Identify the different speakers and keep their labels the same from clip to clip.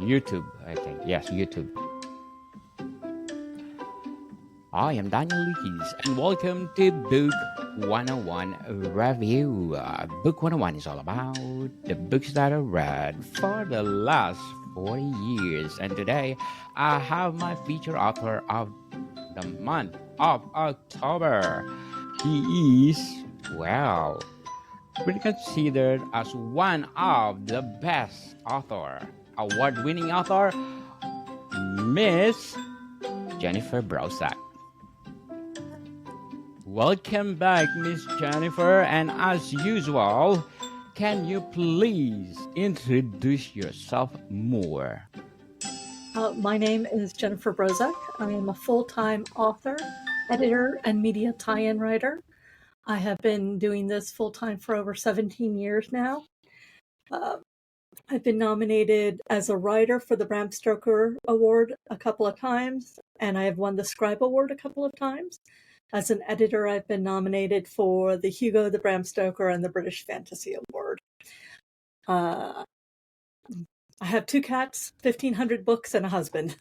Speaker 1: YouTube, I think. Yes, YouTube. I am Daniel Lucas, and welcome to Book 101 Review. Book 101 is all about the books that I read for the last 40 years. And today, I have my feature author of the month of October. He is, well, been considered as one of the best author, award-winning author, Miss Jennifer Brozek. Welcome back, Miss Jennifer, and as usual, can you please introduce yourself more?
Speaker 2: My name is Jennifer Brozek. I am a full-time author, editor, and media tie-in writer. I have been doing this full-time for over 17 years now. I've been nominated as a writer for the Bram Stoker Award a couple of times, and I have won the Scribe Award a couple of times. As an editor, I've been nominated for the Hugo, the Bram Stoker, and the British Fantasy Award. I have 2 cats, 1,500 books, and a husband.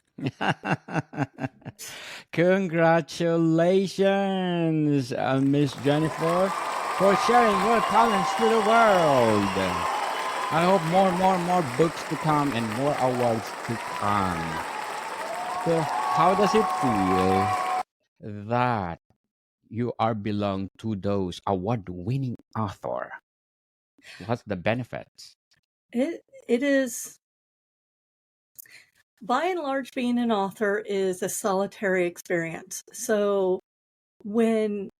Speaker 1: Congratulations, Miss Jennifer, for sharing your talents to the world. I hope more books to come and more awards to come. So, how does it feel that you are belong to those award-winning author? What's the benefits?
Speaker 2: It is, by and large, being an author is a solitary experience. So when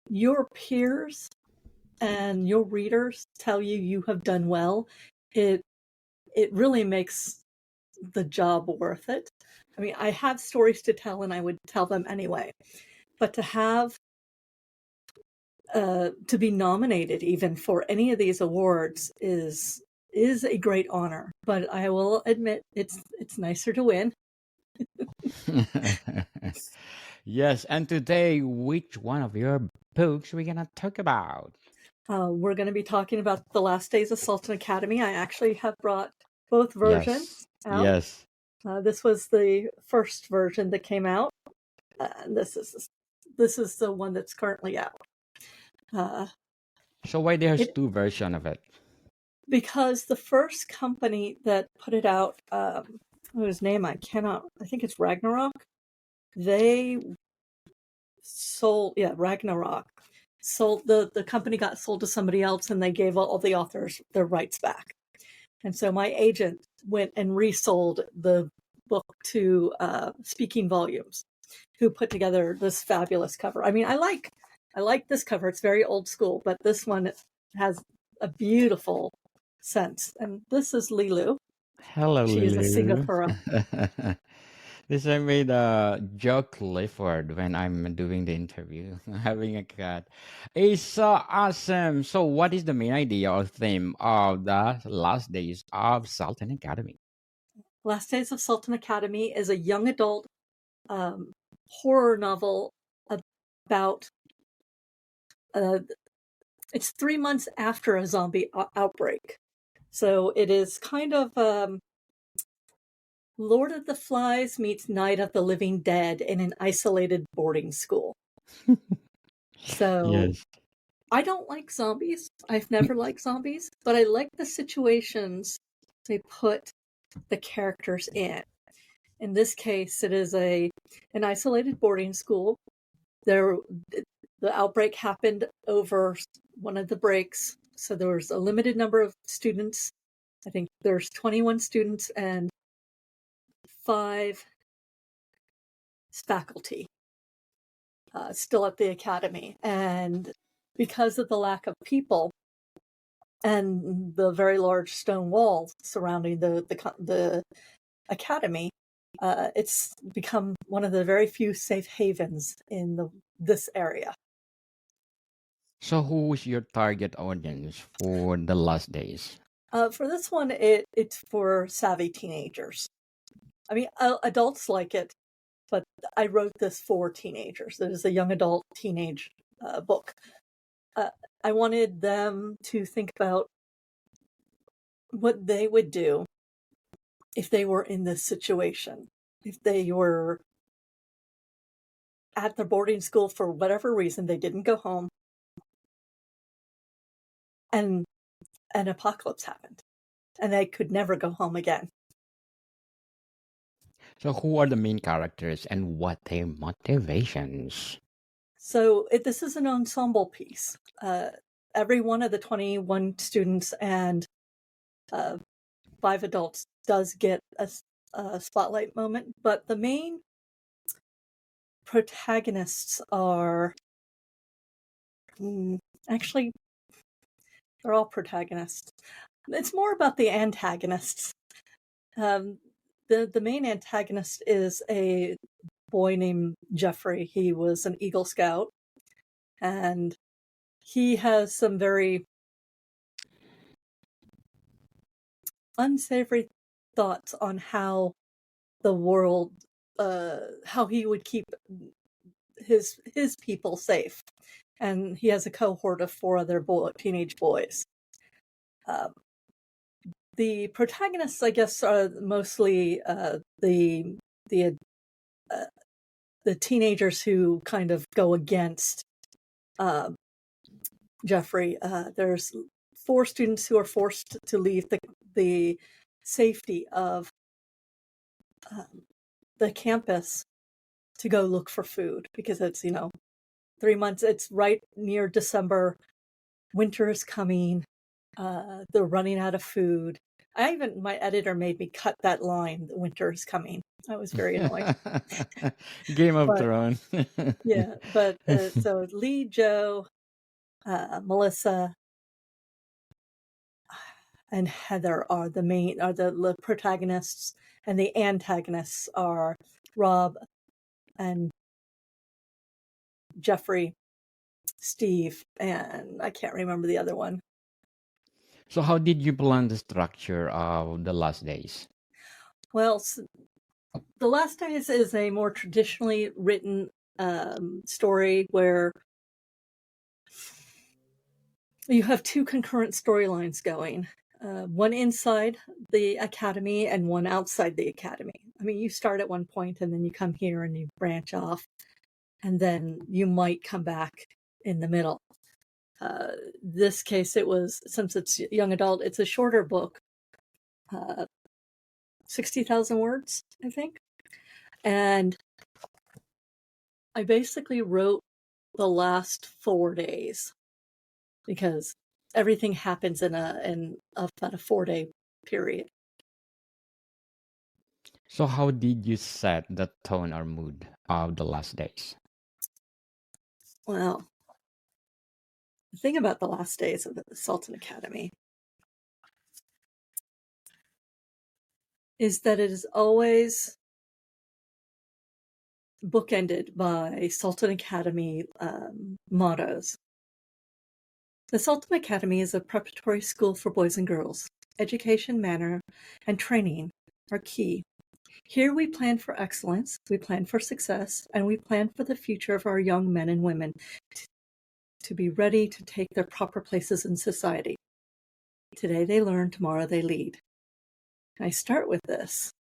Speaker 2: your peers and your readers tell you have done well, it really makes the job worth it. I mean, I have stories to tell and I would tell them anyway, but to have to be nominated even for any of these awards is a great honor. But I will admit it's nicer to win.
Speaker 1: Yes, and today, which one of your books we're gonna talk about?
Speaker 2: We're going to be talking about The Last Days of Salton Academy. I actually have brought both versions out.
Speaker 1: Yes.
Speaker 2: This was the first version that came out. This is the one that's currently out.
Speaker 1: So why there's two versions of it?
Speaker 2: Because the first company that put it out, whose name I think it's Ragnarok. They sold, Ragnarok. Sold the company got sold to somebody else, and they gave all the authors their rights back. And so my agent went and resold the book to Speaking Volumes, who put together this fabulous cover. I mean, I like this cover. It's very old school, but this one has a beautiful sense. And this is Lilu.
Speaker 1: Hello,
Speaker 2: She is a
Speaker 1: Lulu.
Speaker 2: Singapura.
Speaker 1: This I made a joke Clifford when I'm doing the interview, having a cat. It's so awesome. So, what is the main idea or theme of the last days of Salton Academy?
Speaker 2: Last Days of Salton Academy is a young adult horror novel about it's 3 months after a zombie outbreak. So it is kind of Lord of the Flies meets Night of the Living Dead in an isolated boarding school. So
Speaker 1: Yes.
Speaker 2: I don't like zombies. I've never liked zombies, but I like the situations they put the characters in. In this case, it is an isolated boarding school. The outbreak happened over one of the breaks, so there was a limited number of students. I think there's 21 students and 5 faculty still at the academy. And because of the lack of people and the very large stone walls surrounding the academy, it's become one of the very few safe havens in this area.
Speaker 1: So, who is your target audience for the last days?
Speaker 2: For this one, it's for savvy teenagers. I mean, adults like it, but I wrote this for teenagers. It is a young adult teenage book. I wanted them to think about what they would do if they were in this situation, if they were at their boarding school for whatever reason, they didn't go home, and an apocalypse happened, and they could never go home again.
Speaker 1: So, who are the main characters and what their motivations?
Speaker 2: So this is an ensemble piece. Every one of the 21 students and 5 adults does get a spotlight moment, but the main protagonists are actually, they're all protagonists. It's more about the antagonists. The main antagonist is a boy named Jeffrey. He was an Eagle Scout, and he has some very unsavory thoughts on how the world, how he would keep his people safe. And he has a cohort of 4 other teenage boys. The protagonists, I guess, are mostly the teenagers who kind of go against Jeffrey. There's 4 students who are forced to leave the safety of the campus to go look for food because it's 3 months. It's right near December. Winter is coming. They're running out of food. My editor made me cut that line, "The winter is coming." I was very annoyed.
Speaker 1: Game of
Speaker 2: But
Speaker 1: Thrones.
Speaker 2: yeah, but so Lee, Joe, Melissa, and Heather are the protagonists, and the antagonists are Rob and Jeffrey, Steve, and I can't remember the other one.
Speaker 1: So, how did you plan the structure of the last days?
Speaker 2: Well, The Last Days is a more traditionally written story where you have 2 concurrent storylines going, one inside the academy and one outside the academy. I mean, you start at one point and then you come here and you branch off, and then you might come back in the middle. This case, since it's young adult, it's a shorter book, 60,000 words, I think. And I basically wrote the last 4 days because everything happens in about a 4-day period.
Speaker 1: So, how did you set the tone or mood of the last days?
Speaker 2: Well, the thing about The Last Days of the Salton Academy is that it is always bookended by Salton Academy mottos. The Salton Academy is a preparatory school for boys and girls. Education, manner, and training are key. Here we plan for excellence, we plan for success, and we plan for the future of our young men and women to be ready to take their proper places in society. Today they learn, tomorrow they lead. I start with this,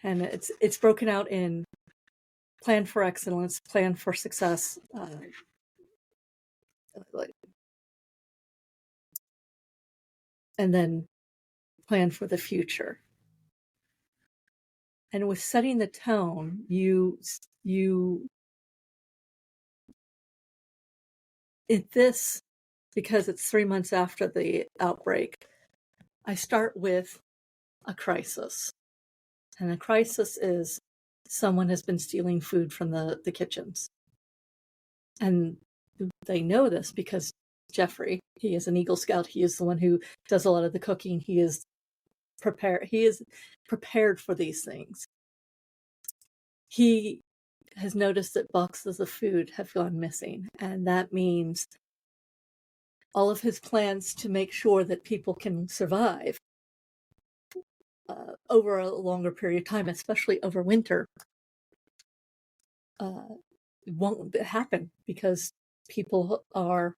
Speaker 2: and it's broken out in plan for excellence, plan for success, and then plan for the future. And with setting the tone, because it's 3 months after the outbreak, I start with a crisis. And the crisis is someone has been stealing food from the kitchens. And they know this because Jeffrey, he is an Eagle Scout. He is the one who does a lot of the cooking. He is prepared for these things. He has noticed that boxes of food have gone missing, and that means all of his plans to make sure that people can survive over a longer period of time, especially over winter, won't happen because people are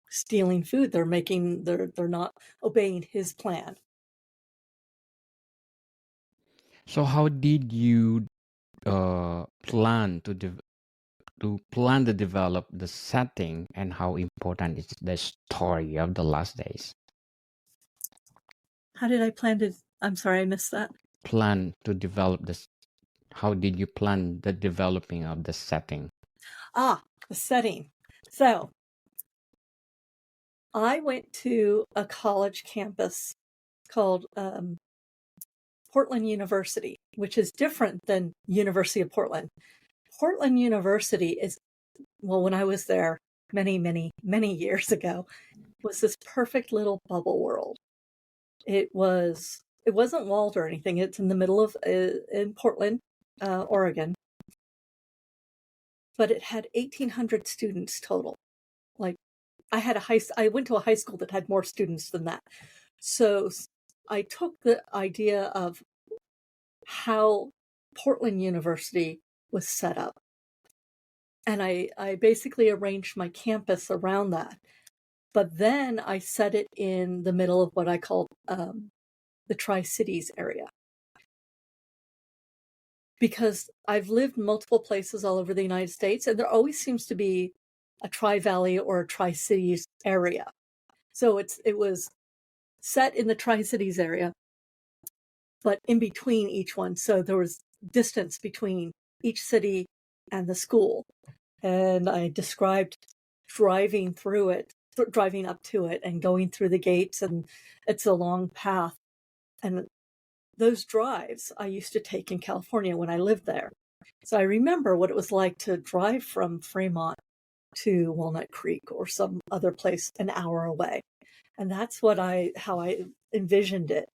Speaker 2: stealing food. They're not obeying his plan.
Speaker 1: So how did you plan to develop the setting, and how important is the story of the last days?
Speaker 2: How did I plan to? I'm sorry, I missed that.
Speaker 1: Plan to develop this. How did you plan the developing of the setting?
Speaker 2: The setting. So I went to a college campus called Portland University, which is different than University of Portland. Portland University is, well, when I was there many, many, many years ago, was this perfect little bubble world. It wasn't walled or anything. It's in the middle of in Portland, Oregon, but it had 1,800 students total. Like I went to a high school that had more students than that. So I took the idea of how Portland University was set up, and I basically arranged my campus around that. But then I set it in the middle of what I called the Tri-Cities area, because I've lived multiple places all over the United States, and there always seems to be a Tri-Valley or a Tri-Cities area. So it was set in the Tri-Cities area, but in between each one. So there was distance between each city and the school. And I described driving up to it and going through the gates, and it's a long path. And those drives I used to take in California when I lived there. So I remember what it was like to drive from Fremont to Walnut Creek or some other place an hour away. And that's how I envisioned it.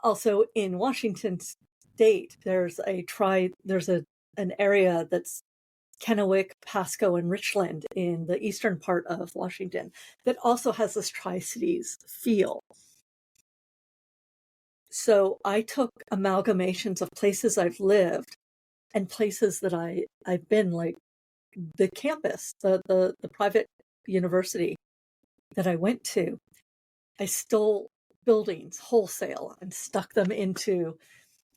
Speaker 2: Also in Washington State, there's an area that's Kennewick, Pasco, and Richland in the eastern part of Washington that also has this Tri-Cities feel. So I took amalgamations of places I've lived and places that I've been, like the campus, the private university that I went to. I stole buildings wholesale and stuck them into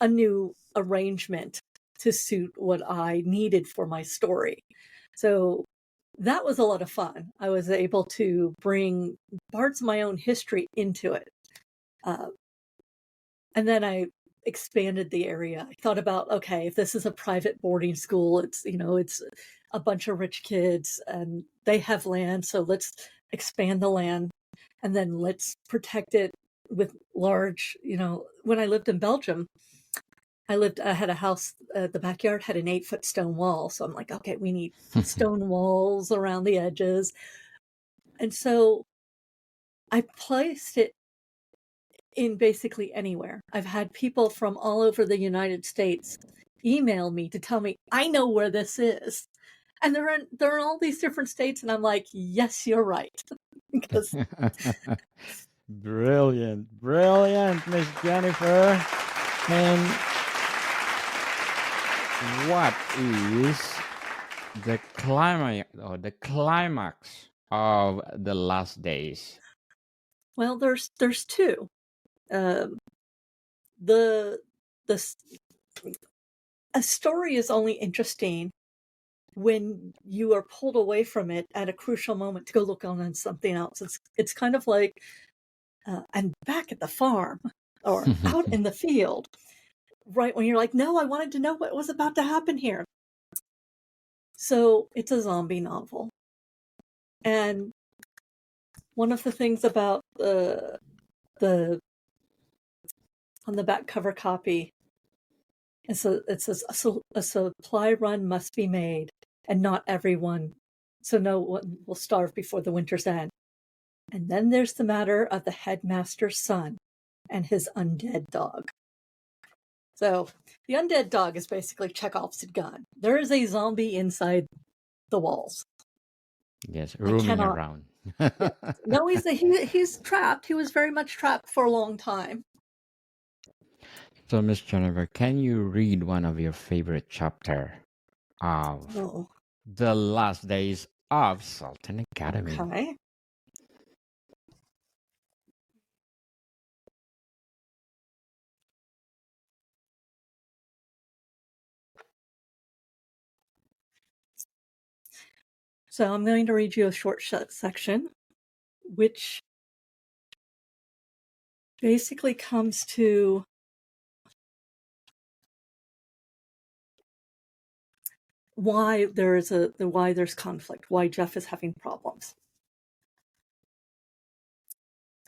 Speaker 2: a new arrangement to suit what I needed for my story. So that was a lot of fun. I was able to bring parts of my own history into it. And then I expanded the area. I thought about, okay, if this is a private boarding school, it's a bunch of rich kids and they have land, so let's expand the land, and then let's protect it with large, when I lived in Belgium, I had a house, the backyard had an 8-foot stone wall. So I'm like, okay, we need stone walls around the edges. And so I placed it in basically anywhere. I've had people from all over the United States email me to tell me, I know where this is. And they're in all these different states. And I'm like, yes, you're right. Because
Speaker 1: Brilliant, Miss Jennifer. And what is the climax of the last days?
Speaker 2: well, there's two. The a story is only interesting when you are pulled away from it at a crucial moment to go look on something else. It's kind of like and back at the farm or out in the field, right when you're like, no, I wanted to know what was about to happen here. So it's a zombie novel, and one of the things about the on the back cover copy, it says a supply run must be made, and not everyone, so no one will starve before the winter's end. And then there's the matter of the headmaster's son and his undead dog. So the undead dog is basically Chekhov's gun. There is a zombie inside the walls.
Speaker 1: Yes, roaming around.
Speaker 2: Yeah. No, he's trapped. He was very much trapped for a long time.
Speaker 1: So, Miss Jennifer, can you read one of your favorite chapter of the last days of Salton Academy?
Speaker 2: Okay. So I'm going to read you a short section, which basically comes to why there's conflict, why Jeff is having problems.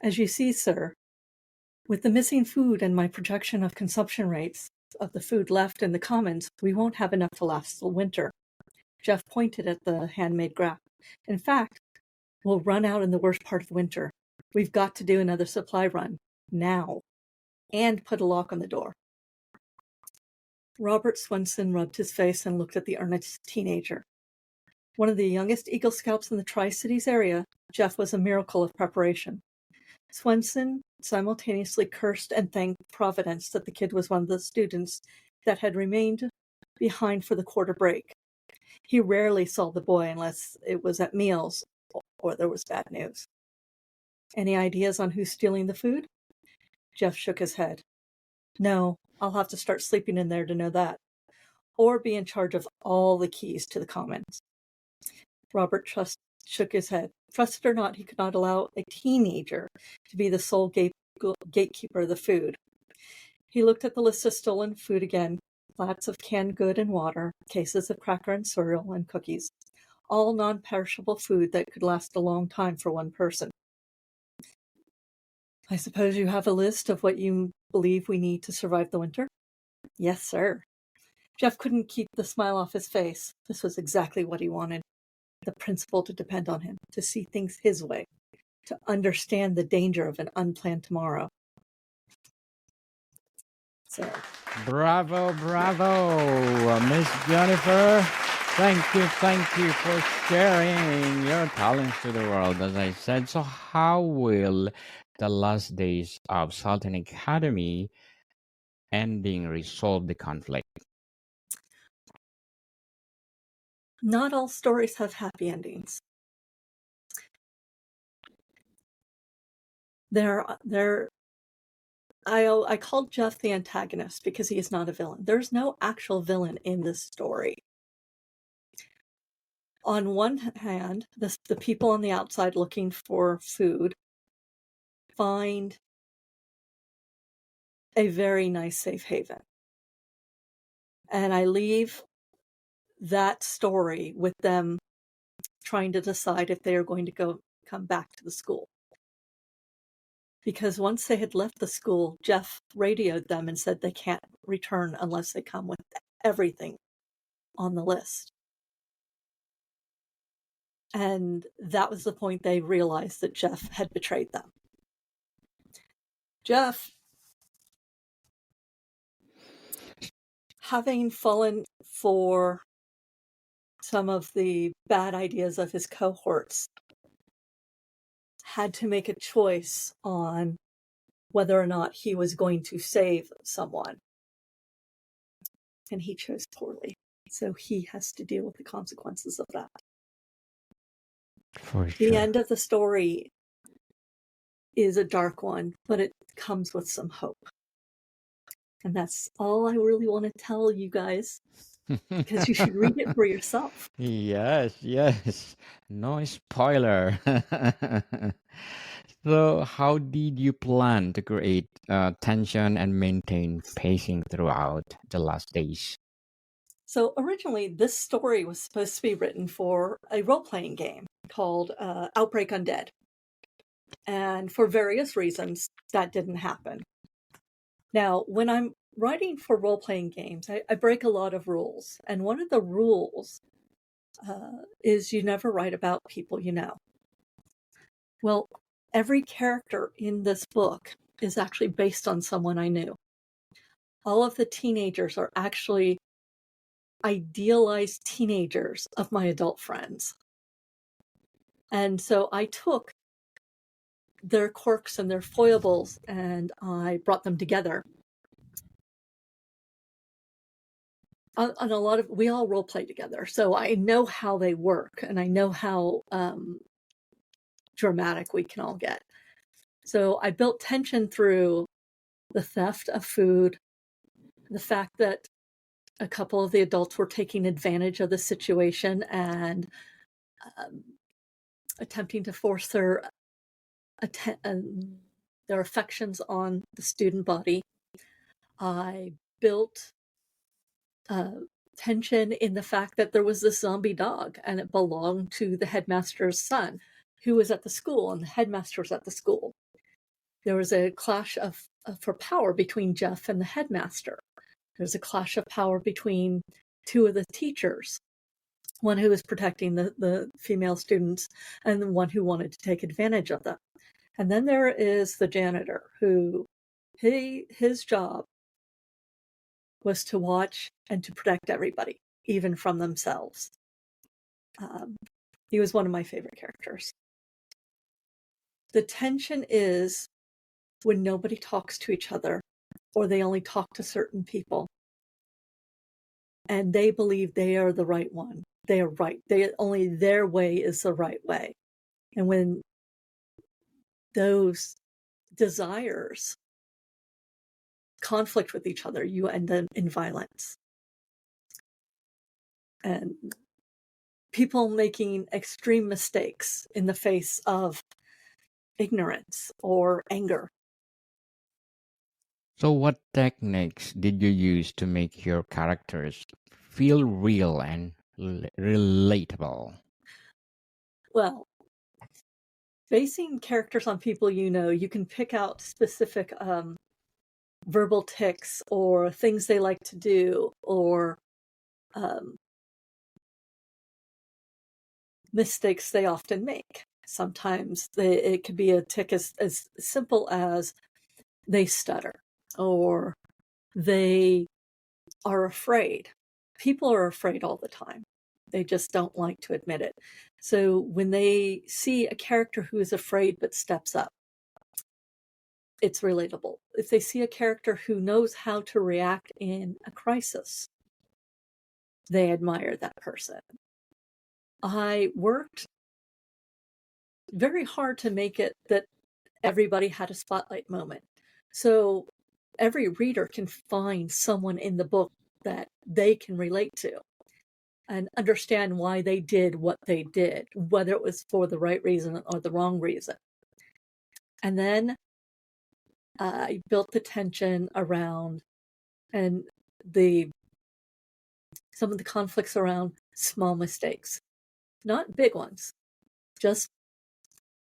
Speaker 2: As you see, sir, with the missing food and my projection of consumption rates of the food left in the commons, we won't have enough to last the winter. Jeff pointed at the handmade graph. In fact, we'll run out in the worst part of the winter. We've got to do another supply run, now, and put a lock on the door. Robert Swenson rubbed his face and looked at the earnest teenager. One of the youngest Eagle Scouts in the Tri-Cities area, Jeff was a miracle of preparation. Swenson simultaneously cursed and thanked Providence that the kid was one of the students that had remained behind for the quarter break. He rarely saw the boy unless it was at meals or there was bad news. Any ideas on who's stealing the food? Jeff shook his head. No, I'll have to start sleeping in there to know that. Or be in charge of all the keys to the commons. Robert shook his head. Trusted or not, he could not allow a teenager to be the sole gatekeeper of the food. He looked at the list of stolen food again, flats of canned good and water, cases of cracker and cereal and cookies, all non-perishable food that could last a long time for one person. I suppose you have a list of what you believe we need to survive the winter? Yes, sir. Jeff couldn't keep the smile off his face. This was exactly what he wanted. The principle to depend on him, to see things his way, to understand the danger of an unplanned tomorrow. So,
Speaker 1: Bravo, Miss Jennifer. Thank you for sharing your talents to the world, as I said. So how will the last days of Salton Academy ending resolve the conflict?
Speaker 2: not all stories have happy endings. I called Jeff the antagonist because he is not a villain. There's no actual villain in this story. On one hand, the people on the outside looking for food find a very nice safe haven. And I leave that story with them trying to decide if they are going to come back to the school. Because once they had left the school, Jeff radioed them and said they can't return unless they come with everything on the list. And that was the point they realized that Jeff had betrayed them. Jeff, having fallen for some of the bad ideas of his cohorts, had to make a choice on whether or not he was going to save someone. And he chose poorly. So he has to deal with the consequences of that.
Speaker 1: For
Speaker 2: The
Speaker 1: sure.
Speaker 2: end of the story is a dark one, but it comes with some hope. And that's all I really want to tell you guys, because you should read it for yourself.
Speaker 1: Yes. No spoiler. So, how did you plan to create tension and maintain pacing throughout the last days?
Speaker 2: So originally, this story was supposed to be written for a role-playing game called Outbreak Undead. And for various reasons, that didn't happen. Now, when I'm writing for role-playing games, I break a lot of rules. And one of the rules is you never write about people you know. Well, every character in this book is actually based on someone I knew. All of the teenagers are actually idealized teenagers of my adult friends. And so I took their quirks and their foibles and I brought them together. On a lot of, we all role play together, so I know how they work and I know how dramatic we can all get. So I built tension through the theft of food, the fact that a couple of the adults were taking advantage of the situation and attempting to force their affections on the student body. I built tension in the fact that there was this zombie dog and it belonged to the headmaster's son, who was at the school, and the headmaster was at the school. There was a clash for power between Jeff and the headmaster. There was a clash of power between two of the teachers, one who was protecting the female students and the one who wanted to take advantage of them. And then there is the janitor, who his job was to watch and to protect everybody, even from themselves. He was one of my favorite characters. The tension is when nobody talks to each other, or they only talk to certain people, and they believe they are the right one. They are right. Only their way is the right way. And when those desires conflict with each other, you end up in violence. And people making extreme mistakes in the face of ignorance or anger.
Speaker 1: So, what techniques did you use to make your characters feel real and relatable?
Speaker 2: Well, basing characters on people you can pick out specific verbal tics or things they like to do, or mistakes they often make. Sometimes it could be a tic as simple as they stutter, or they are afraid. People are afraid all the time. They just don't like to admit it. So when they see a character who is afraid but steps up, it's relatable. If they see a character who knows how to react in a crisis, they admire that person. I worked very hard to make it that everybody had a spotlight moment. So every reader can find someone in the book that they can relate to and understand why they did what they did, whether it was for the right reason or the wrong reason. And then I built the tension around and some of the conflicts around small mistakes, not big ones, just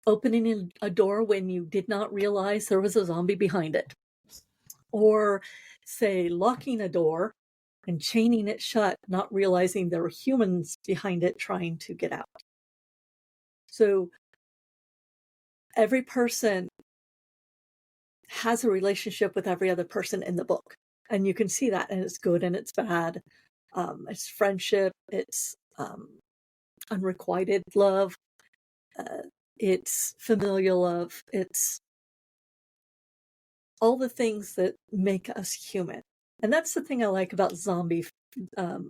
Speaker 2: opening a door when you did not realize there was a zombie behind it, or say locking a door and chaining it shut, not realizing there were humans behind it trying to get out. So every person has a relationship with every other person in the book, and you can see that, and it's good and it's bad. It's friendship, it's unrequited love, it's familial love, it's all the things that make us human. And that's the thing I like about zombie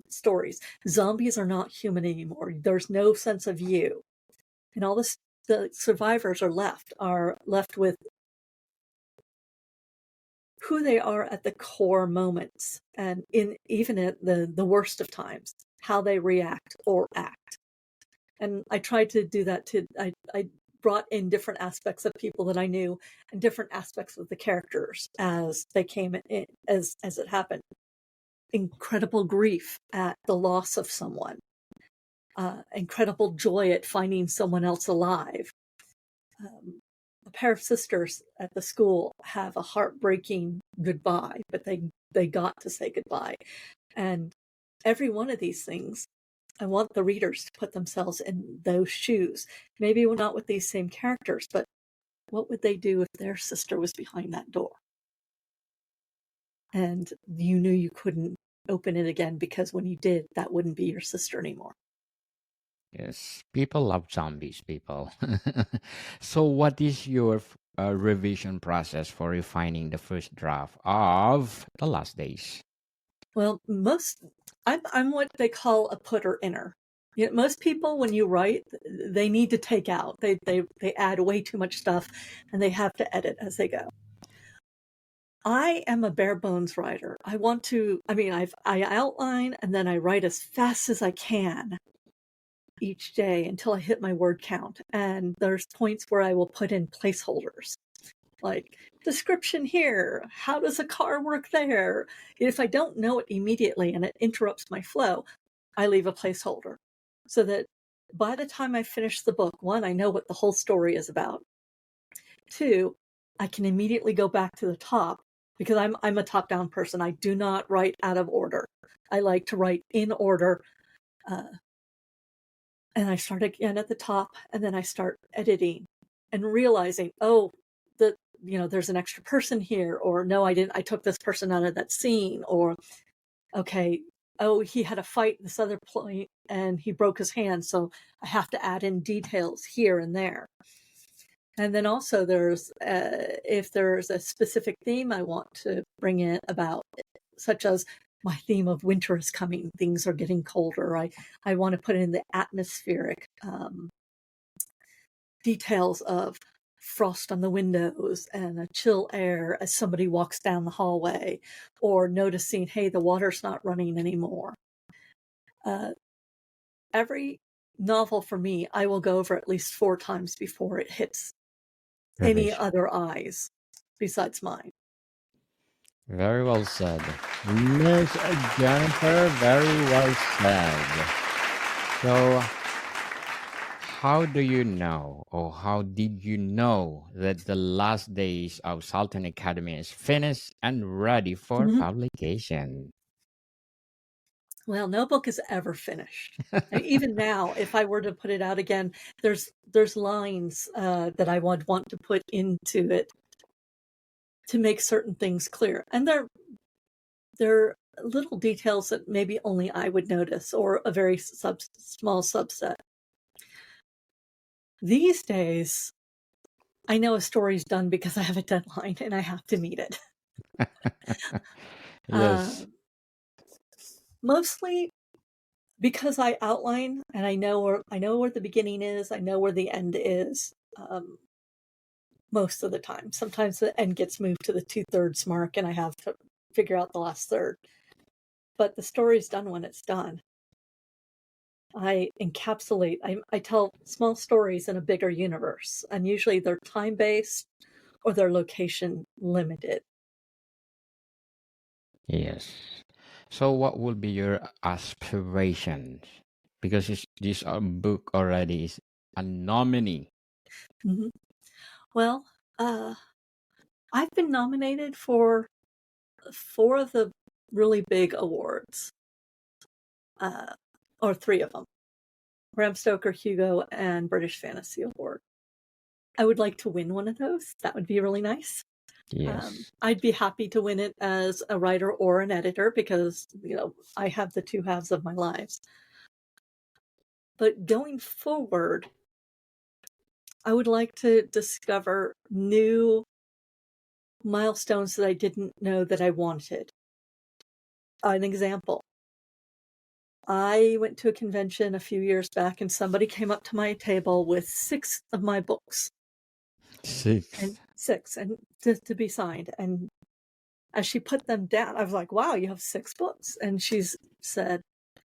Speaker 2: stories. Zombies are not human anymore. There's no sense of you. And all the survivors are left with who they are at the core moments, and even at the worst of times, how they react or act. And I tried to do that too. I brought in different aspects of people that I knew and different aspects of the characters as they came in, as it happened. Incredible grief at the loss of someone, incredible joy at finding someone else alive. A pair of sisters at the school have a heartbreaking goodbye, but they got to say goodbye. And every one of these things, I want the readers to put themselves in those shoes. Maybe not with these same characters, but what would they do if their sister was behind that door? And you knew you couldn't open it again because when you did, that wouldn't be your sister anymore.
Speaker 1: Yes, people love zombies, people. So, what is your revision process for refining the first draft of The Last Days?
Speaker 2: Well, I'm what they call a putter inner. Most people, when you write, they need to take out. They add way too much stuff, and they have to edit as they go. I am a bare bones writer. I outline and then I write as fast as I can. each day until I hit my word count. And there's points where I will put in placeholders, like description here, how does a car work there? If I don't know it immediately and it interrupts my flow, I leave a placeholder so that by the time I finish the book, one, I know what the whole story is about. Two, I can immediately go back to the top because I'm a top-down person. I do not write out of order. I like to write in order. And I start again at the top, and then I start editing and realizing, oh, that there's an extra person here, or no, I didn't. I took this person out of that scene, or okay, oh, he had a fight this other point and he broke his hand, so I have to add in details here and there. And then also there's if there's a specific theme I want to bring in about, such as my theme of winter is coming, things are getting colder. I want to put in the atmospheric details of frost on the windows and a chill air as somebody walks down the hallway, or noticing, hey, the water's not running anymore. Every novel for me, I will go over at least 4 times before it hits any
Speaker 1: Revision.
Speaker 2: other eyes besides mine.
Speaker 1: Very well said. Miss Jennifer, very well said. So, how do you know, or how did you know that the last days of Salton Academy is finished and ready for
Speaker 2: Mhm.
Speaker 1: publication?
Speaker 2: Well, no book is ever finished. And even now, if I were to put it out again, there's lines that I would want to put into it to make certain things clear. And they're little details that maybe only I would notice, or a very small subset. These days, I know a story's done because I have a deadline and I have to meet it.
Speaker 1: Yes.
Speaker 2: Mostly because I outline and I know where the beginning is, I know where the end is. Most of the time. Sometimes the end gets moved to the 2/3 mark and I have to figure out the last third. But the story's done when it's done. I encapsulate, I tell small stories in a bigger universe, and usually they're time-based or they're location limited.
Speaker 1: Yes. So, what will be your aspirations? Because this book already is a nominee.
Speaker 2: Mhm. Well, I've been nominated for 4 of the really big awards, or 3 of them: Bram Stoker, Hugo, and British Fantasy Award. I would like to win one of those. That would be really nice.
Speaker 1: Yes.
Speaker 2: I'd be happy to win it as a writer or an editor because, I have the 2 halves of my lives. But going forward, I would like to discover new milestones that I didn't know that I wanted. An example: I went to a convention a few years back and somebody came up to my table with 6 of my books,
Speaker 1: 6.
Speaker 2: and 6 and to be signed. And as she put them down, I was like, wow, you have 6 books. And she's said,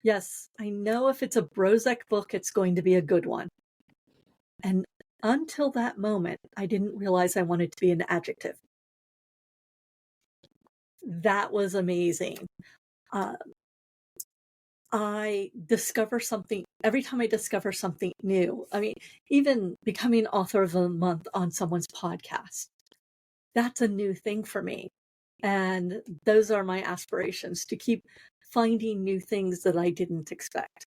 Speaker 2: yes, I know if it's a Brozek book, it's going to be a good one. And until that moment, I didn't realize I wanted to be an adjective. That was amazing. I discover something every time I discover something new. I mean, even becoming author of the month on someone's podcast, that's a new thing for me. And those are my aspirations, to keep finding new things that I didn't expect.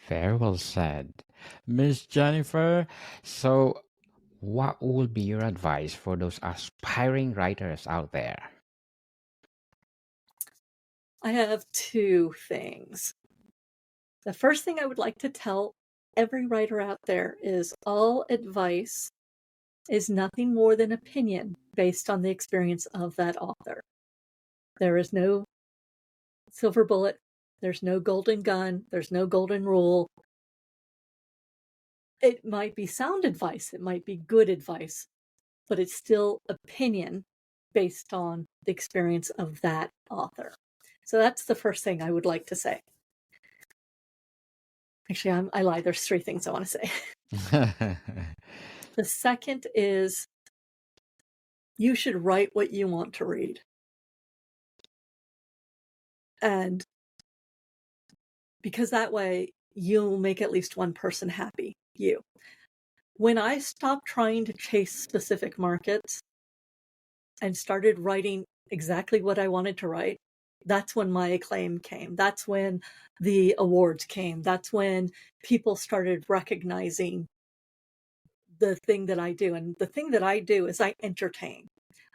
Speaker 1: Very well said. Miss Jennifer, so what would be your advice for those aspiring writers out there?
Speaker 2: I have 2 things. The first thing I would like to tell every writer out there is all advice is nothing more than opinion based on the experience of that author. There is no silver bullet, there's no golden gun, there's no golden rule. It might be sound advice, it might be good advice, but it's still opinion based on the experience of that author. So that's the first thing I would like to say. Actually, I lied. There's 3 things I want to say. The second is you should write what you want to read. And because that way you'll make at least one person happy, you. When I stopped trying to chase specific markets and started writing exactly what I wanted to write, that's when my acclaim came. That's when the awards came. That's when people started recognizing the thing that I do. And the thing that I do is I entertain.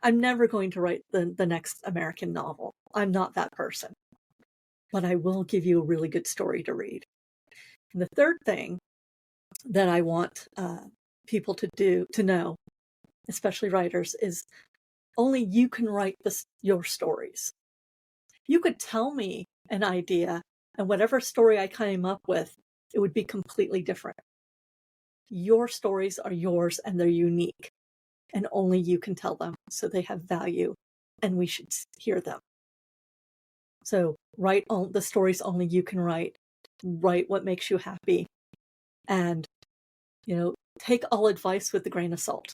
Speaker 2: I'm never going to write the next American novel. I'm not that person. But I will give you a really good story to read. And the third thing that I want people to know, especially writers, is only you can write your stories. You could tell me an idea, and whatever story I came up with, it would be completely different. Your stories are yours, and they're unique, and only you can tell them, so they have value, and we should hear them. So write the stories only you can write. Write what makes you happy, and take all advice with a grain of salt.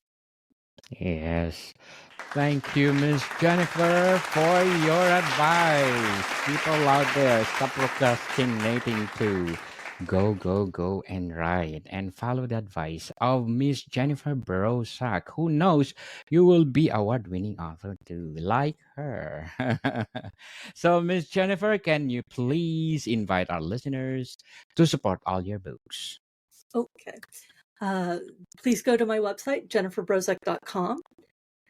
Speaker 1: Yes. Thank you, Miss Jennifer, for your advice. People out there, stop procrastinating too. Go, go, go and write and follow the advice of Miss Jennifer Brozek. Who knows, you will be award-winning author too, like her. So, Miss Jennifer, can you please invite our listeners to support all your books?
Speaker 2: Okay. Please go to my website, jenniferbrozek.com,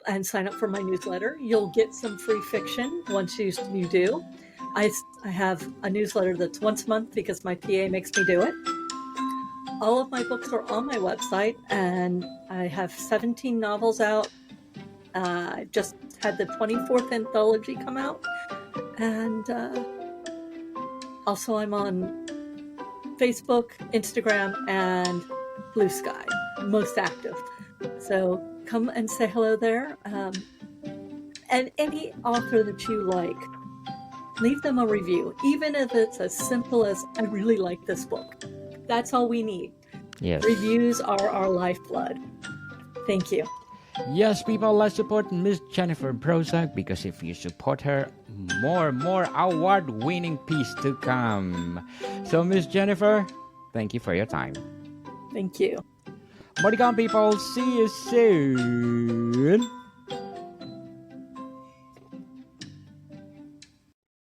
Speaker 2: and sign up for my newsletter. You'll get some free fiction once you do. I have a newsletter that's once a month because my PA makes me do it. All of my books are on my website, and I have 17 novels out. I just had the 24th anthology come out, and also I'm on Facebook, Instagram, and Blue Sky, most active. So come and say hello there. And any author that you like, leave them a review, even if it's as simple as, I really like this book. That's all we need.
Speaker 1: Yes.
Speaker 2: Reviews are our lifeblood. Thank you.
Speaker 1: Yes, people, let's support Miss Jennifer Brozek, because if you support her, more award-winning piece to come. So, Miss Jennifer, thank you for your time.
Speaker 2: Thank you.
Speaker 1: Morning, people. See you soon.